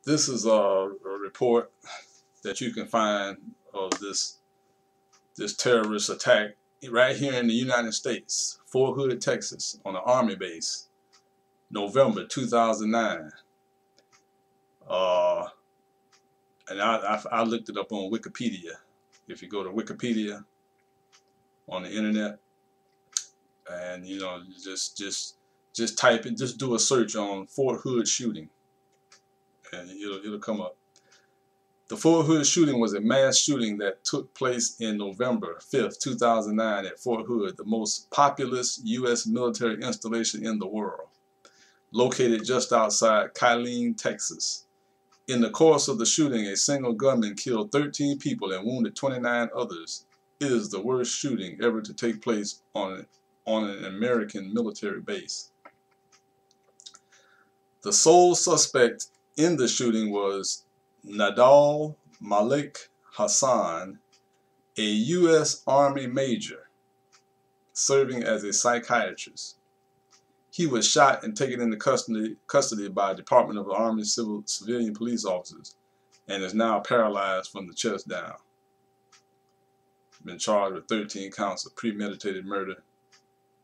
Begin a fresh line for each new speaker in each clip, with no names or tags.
This is a report that you can find of this terrorist attack right here in the United States, Fort Hood, Texas, on an Army base, November 2009. And I looked it up on Wikipedia. If you go to Wikipedia on the internet, and you know, just type it, just do a search on Fort Hood shooting, and it'll come up. The Fort Hood shooting was a mass shooting that took place in November 5th, 2009 at Fort Hood, the most populous U.S. military installation in the world, located just outside Killeen, Texas. In the course of the shooting, a single gunman killed 13 people and wounded 29 others. It is the worst shooting ever to take place on an American military base. The sole suspect in the shooting was Nadal Malik Hassan, a U.S. Army major serving as a psychiatrist. He was shot and taken into custody by Department of the Army civilian police officers and is now paralyzed from the chest down. Been charged with 13 counts of premeditated murder,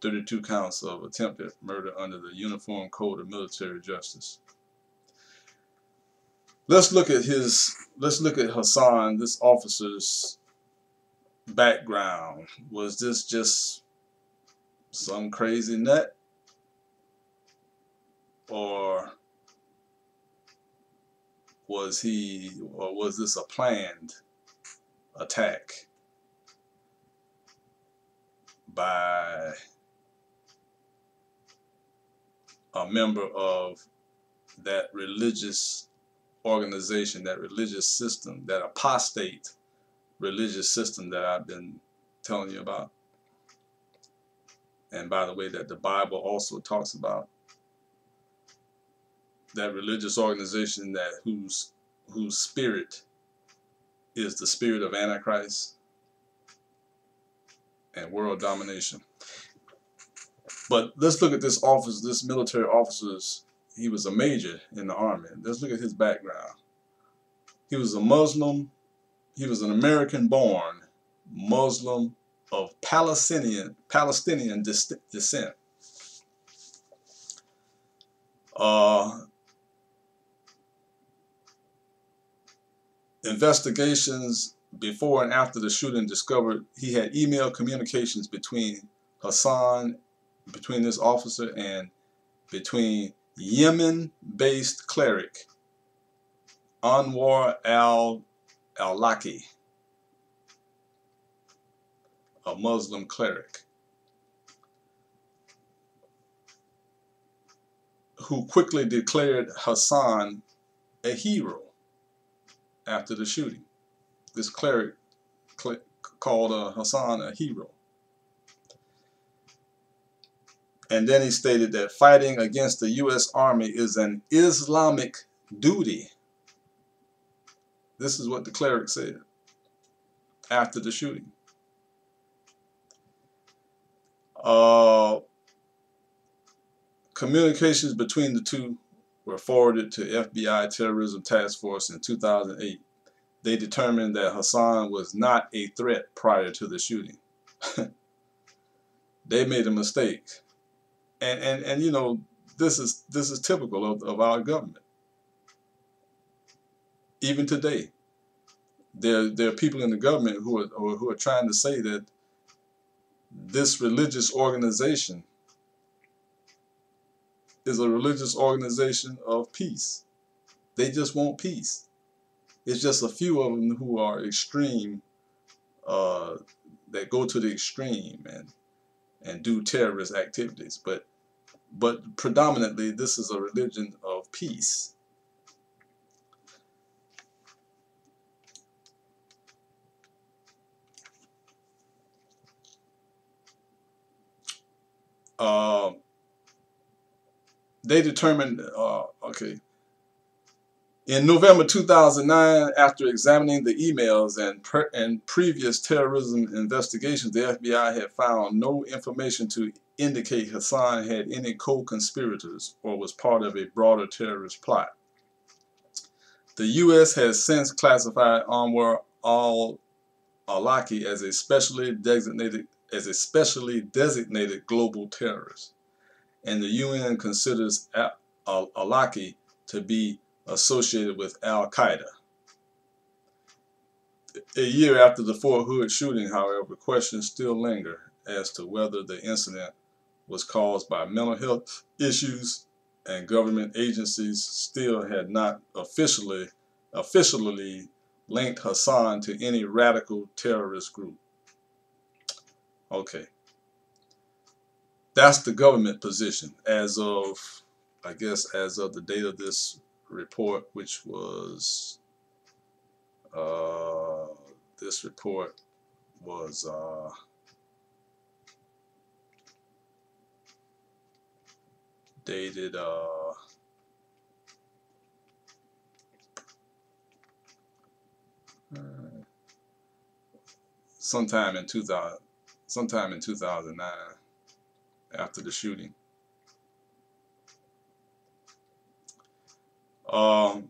32 counts of attempted murder under the Uniform Code of Military Justice. Let's look at Hassan, this officer's background. Was this just some crazy nut? Or was this a planned attack by a member of that religious organization, that religious system, that apostate religious system that I've been telling you about? And by the way, that the Bible also talks about. That religious organization that whose spirit is the spirit of Antichrist and world domination. But let's look at this officer, this military officer's. He was a major in the Army. Let's look at his background. He was a Muslim. He was an American-born Muslim of Palestinian descent. Investigations before and after the shooting discovered he had email communications between Hassan, between this officer, and between Yemen-based cleric Anwar al-Awlaki, a Muslim cleric, who quickly declared Hassan a hero after the shooting. This cleric called Hassan a hero. And then he stated that fighting against the U.S. Army is an Islamic duty. This is what the cleric said after the shooting. Communications between the two were forwarded to FBI Terrorism Task Force in 2008. They determined that Hassan was not a threat prior to the shooting. They made a mistake. And you know, this is typical of our government. Even today, there are people in the government who are trying to say that this religious organization is a religious organization of peace. They just want peace. It's just a few of them who are extreme, that go to the extreme and do terrorist activities. But predominantly, this is a religion of peace. They determined, okay, in November 2009, after examining the emails and previous terrorism investigations, the FBI had found no information to indicate Hassan had any co-conspirators or was part of a broader terrorist plot. The U.S. has since classified Anwar al-Awlaki as a specially designated global terrorist, and the UN considers al-Awlaki to be associated with Al-Qaeda. A year after the Fort Hood shooting, however, questions still linger as to whether the incident was caused by mental health issues, and government agencies still had not officially linked Hassan to any radical terrorist group. Okay, that's the government position as of, I guess, as of the date of this report, which was this report was dated sometime in 2009, after the shooting. On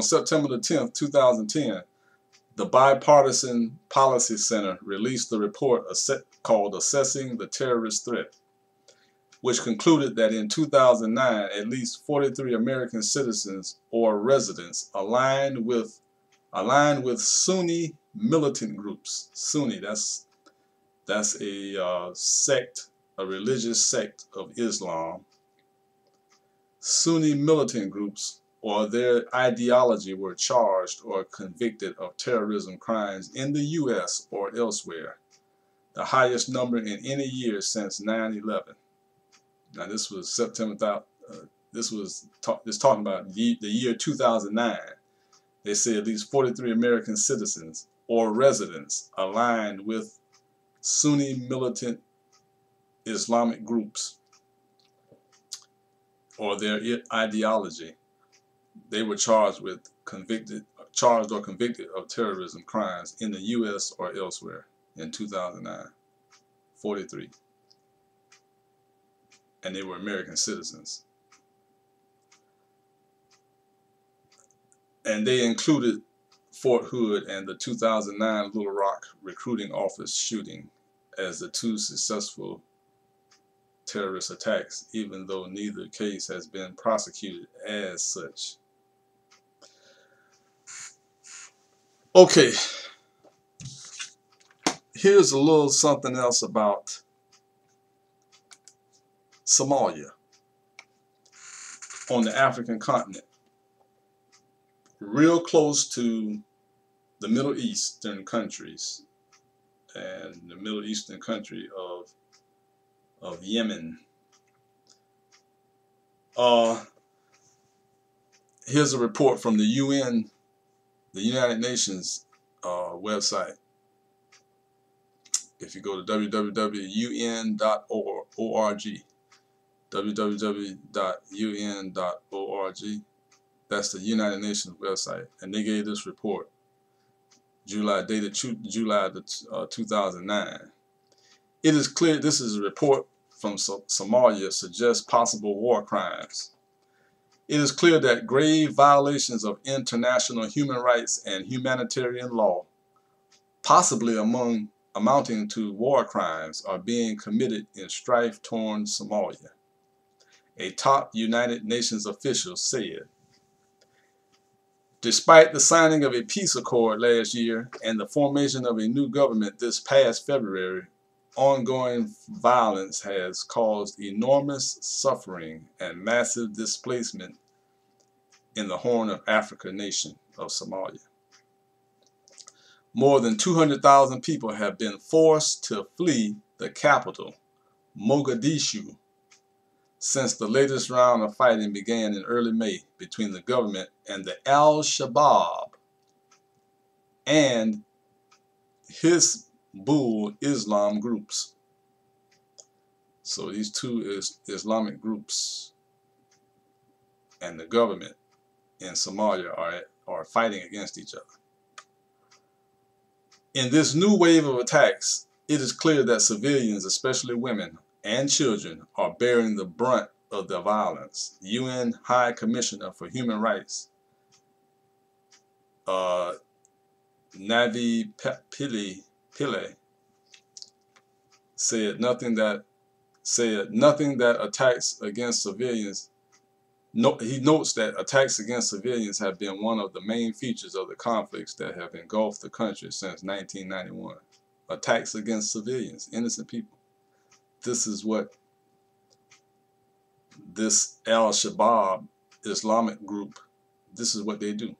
September the 10th, 2010, the Bipartisan Policy Center released the report called Assessing the Terrorist Threat, which concluded that in 2009, at least 43 American citizens or residents aligned with Sunni militant groups. Sunni, that's a sect, a religious sect of Islam. Sunni militant groups or their ideology were charged or convicted of terrorism crimes in the U.S. or elsewhere, the highest number in any year since 9/11. Now this was September. This talking about the year 2009. They say at least 43 American citizens or residents aligned with Sunni militant Islamic groups or their ideology, they were charged or convicted of terrorism crimes in the U.S. or elsewhere in 2009. 43. And they were American citizens. And they included Fort Hood and the 2009 Little Rock recruiting office shooting as the two successful terrorist attacks, even though neither case has been prosecuted as such. Okay, here's a little something else about Somalia on the African continent, real close to the Middle Eastern countries and the Middle Eastern country of Yemen. Here's a report from the UN, the United Nations website. If you go to www.un.org, www.un.org, that's the United Nations website, and they gave this report, dated July 2009. It is clear, this is a report from Somalia, suggests possible war crimes. It is clear that grave violations of international human rights and humanitarian law, possibly amounting to war crimes, are being committed in strife-torn Somalia, a top United Nations official said. Despite the signing of a peace accord last year and the formation of a new government this past February, ongoing violence has caused enormous suffering and massive displacement in the Horn of Africa nation of Somalia. More than 200,000 people have been forced to flee the capital, Mogadishu, since the latest round of fighting began in early May between the government and the Al-Shabaab and Hizbul Islam groups. So these two Islamic groups and the government in Somalia are fighting against each other. In this new wave of attacks, it is clear that civilians, especially women and children, are bearing the brunt of the violence. UN High Commissioner for Human Rights, Navi Pillay, said nothing that attacks against civilians. He notes that attacks against civilians have been one of the main features of the conflicts that have engulfed the country since 1991. Attacks against civilians, innocent people. This is what this Al-Shabaab Islamic group, this is what they do.